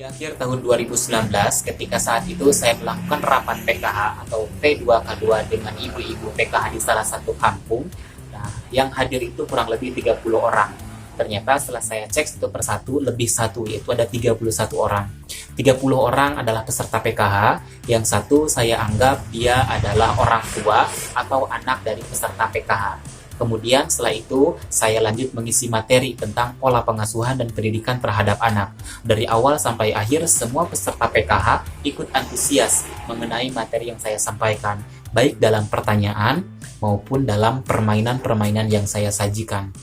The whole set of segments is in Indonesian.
Di akhir tahun 2019, ketika saat itu saya melakukan rapat PKH atau P2K2 dengan ibu-ibu PKH di salah satu kampung. Nah, yang hadir itu kurang lebih 30 orang. Ternyata setelah saya cek satu persatu, lebih satu, yaitu ada 31 orang. 30 orang adalah peserta PKH, yang satu saya anggap dia adalah orang tua atau anak dari peserta PKH. Kemudian setelah itu, saya lanjut mengisi materi tentang pola pengasuhan dan pendidikan terhadap anak. Dari awal sampai akhir, semua peserta PKH ikut antusias mengenai materi yang saya sampaikan, baik dalam pertanyaan maupun dalam permainan-permainan yang saya sajikan.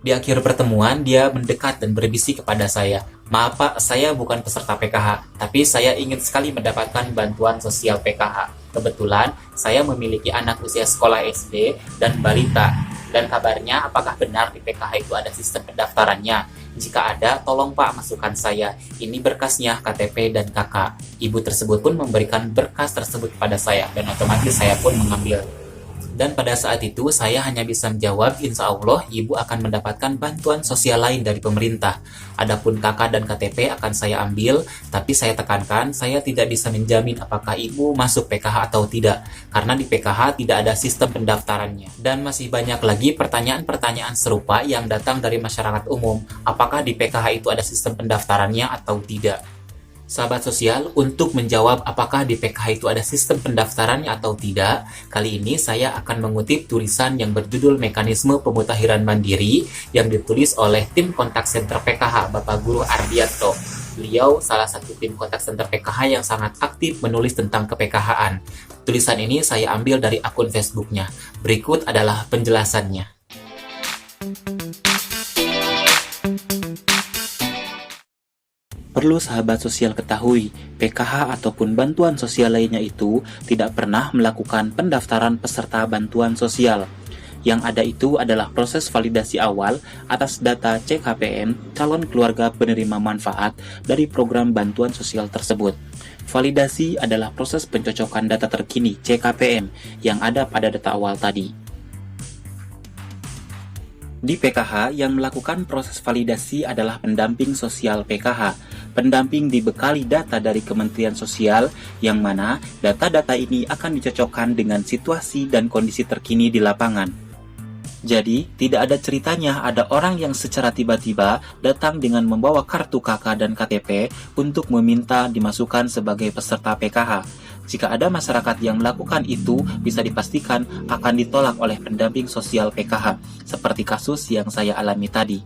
Di akhir pertemuan, dia mendekat dan berbisik kepada saya. "Maaf Pak, saya bukan peserta PKH, tapi saya ingin sekali mendapatkan bantuan sosial PKH. Kebetulan, saya memiliki anak usia sekolah SD dan balita. Dan kabarnya, apakah benar di PKH itu ada sistem pendaftarannya? Jika ada, tolong Pak masukkan saya. Ini berkasnya, KTP dan KK." Ibu tersebut pun memberikan berkas tersebut kepada saya, dan otomatis saya pun mengambil. Dan pada saat itu saya hanya bisa menjawab, insya Allah ibu akan mendapatkan bantuan sosial lain dari pemerintah. Adapun KK dan KTP akan saya ambil, tapi saya tekankan saya tidak bisa menjamin apakah ibu masuk PKH atau tidak, karena di PKH tidak ada sistem pendaftarannya. Dan masih banyak lagi pertanyaan-pertanyaan serupa yang datang dari masyarakat umum, apakah di PKH itu ada sistem pendaftarannya atau tidak. Sahabat sosial, untuk menjawab apakah di PKH itu ada sistem pendaftarannya atau tidak, kali ini saya akan mengutip tulisan yang berjudul Mekanisme Pemutakhiran Mandiri yang ditulis oleh tim kontak center PKH, Bapak Guru Ardianto. Beliau salah satu tim kontak center PKH yang sangat aktif menulis tentang ke-PKH-an. Tulisan ini saya ambil dari akun Facebooknya. Berikut adalah penjelasannya. Perlu sahabat sosial ketahui, PKH ataupun bantuan sosial lainnya itu tidak pernah melakukan pendaftaran peserta bantuan sosial. Yang ada itu adalah proses validasi awal atas data CKPM calon keluarga penerima manfaat dari program bantuan sosial tersebut. Validasi adalah proses pencocokan data terkini CKPM yang ada pada data awal tadi. Di PKH, yang melakukan proses validasi adalah pendamping sosial PKH. Pendamping dibekali data dari Kementerian Sosial, yang mana data-data ini akan dicocokkan dengan situasi dan kondisi terkini di lapangan. Jadi, tidak ada ceritanya ada orang yang secara tiba-tiba datang dengan membawa kartu KK dan KTP untuk meminta dimasukkan sebagai peserta PKH. Jika ada masyarakat yang melakukan itu, bisa dipastikan akan ditolak oleh pendamping sosial PKH, seperti kasus yang saya alami tadi.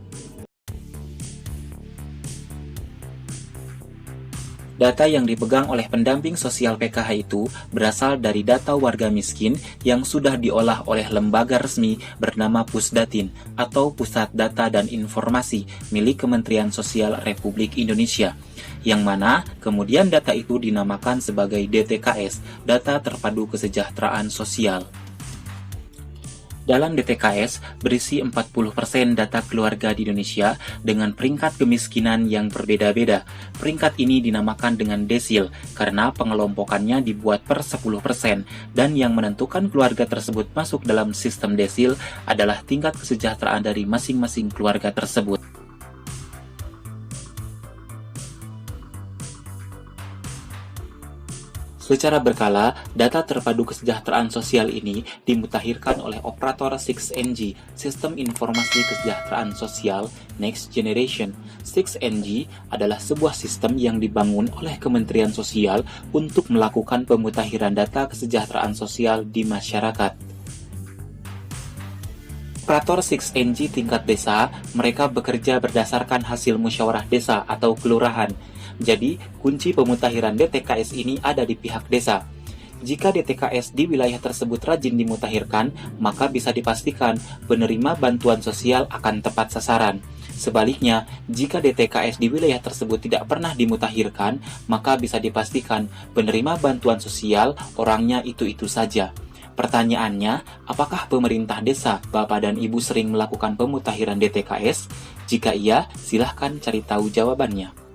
Data yang dipegang oleh pendamping sosial PKH itu berasal dari data warga miskin yang sudah diolah oleh lembaga resmi bernama Pusdatin atau Pusat Data dan Informasi milik Kementerian Sosial Republik Indonesia, yang mana kemudian data itu dinamakan sebagai DTKS, Data Terpadu Kesejahteraan Sosial. Dalam DTKS berisi 40% data keluarga di Indonesia dengan peringkat kemiskinan yang berbeda-beda. Peringkat ini dinamakan dengan desil karena pengelompokannya dibuat per 10% dan yang menentukan keluarga tersebut masuk dalam sistem desil adalah tingkat kesejahteraan dari masing-masing keluarga tersebut. Secara berkala, data terpadu kesejahteraan sosial ini dimutakhirkan oleh operator 6NG, Sistem Informasi Kesejahteraan Sosial Next Generation. 6NG adalah sebuah sistem yang dibangun oleh Kementerian Sosial untuk melakukan pemutakhiran data kesejahteraan sosial di masyarakat. Operator 6NG tingkat desa, mereka bekerja berdasarkan hasil musyawarah desa atau kelurahan. Jadi, kunci pemutakhiran DTKS ini ada di pihak desa. Jika DTKS di wilayah tersebut rajin dimutakhirkan, maka bisa dipastikan penerima bantuan sosial akan tepat sasaran. Sebaliknya, jika DTKS di wilayah tersebut tidak pernah dimutakhirkan, maka bisa dipastikan penerima bantuan sosial orangnya itu-itu saja. Pertanyaannya, apakah pemerintah desa, Bapak dan Ibu sering melakukan pemutakhiran DTKS? Jika iya, silahkan cari tahu jawabannya.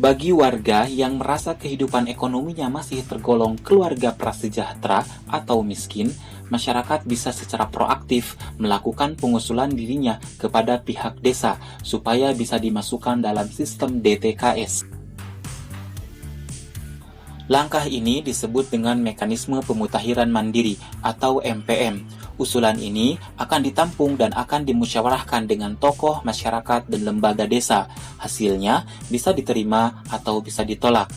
Bagi warga yang merasa kehidupan ekonominya masih tergolong keluarga prasejahtera atau miskin, masyarakat bisa secara proaktif melakukan pengusulan dirinya kepada pihak desa supaya bisa dimasukkan dalam sistem DTKS. Langkah ini disebut dengan mekanisme pemutakhiran mandiri atau MPM. Usulan ini akan ditampung dan akan dimusyawarahkan dengan tokoh masyarakat dan lembaga desa. Hasilnya bisa diterima atau bisa ditolak.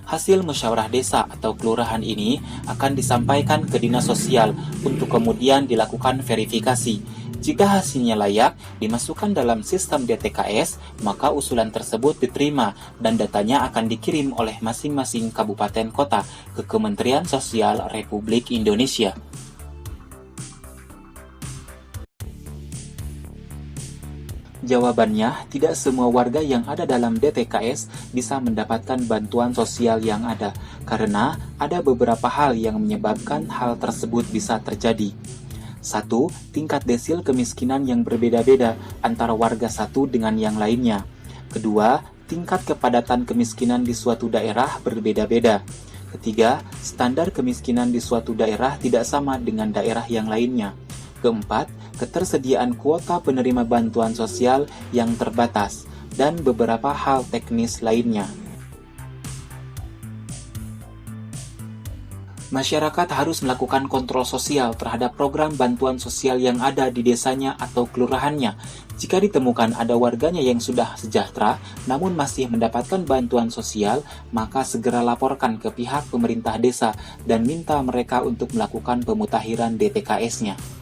Hasil musyawarah desa atau kelurahan ini akan disampaikan ke dinas sosial untuk kemudian dilakukan verifikasi. Jika hasilnya layak dimasukkan dalam sistem DTKS, maka usulan tersebut diterima dan datanya akan dikirim oleh masing-masing kabupaten kota ke Kementerian Sosial Republik Indonesia. Jawabannya, tidak semua warga yang ada dalam DTKS bisa mendapatkan bantuan sosial yang ada, karena ada beberapa hal yang menyebabkan hal tersebut bisa terjadi. 1. Tingkat desil kemiskinan yang berbeda-beda antara warga satu dengan yang lainnya. Kedua, tingkat kepadatan kemiskinan di suatu daerah berbeda-beda. Ketiga, standar kemiskinan di suatu daerah tidak sama dengan daerah yang lainnya. Keempat, ketersediaan kuota penerima bantuan sosial yang terbatas, dan beberapa hal teknis lainnya. Masyarakat harus melakukan kontrol sosial terhadap program bantuan sosial yang ada di desanya atau kelurahannya. Jika ditemukan ada warganya yang sudah sejahtera, namun masih mendapatkan bantuan sosial, maka segera laporkan ke pihak pemerintah desa dan minta mereka untuk melakukan pemutakhiran DTKS-nya.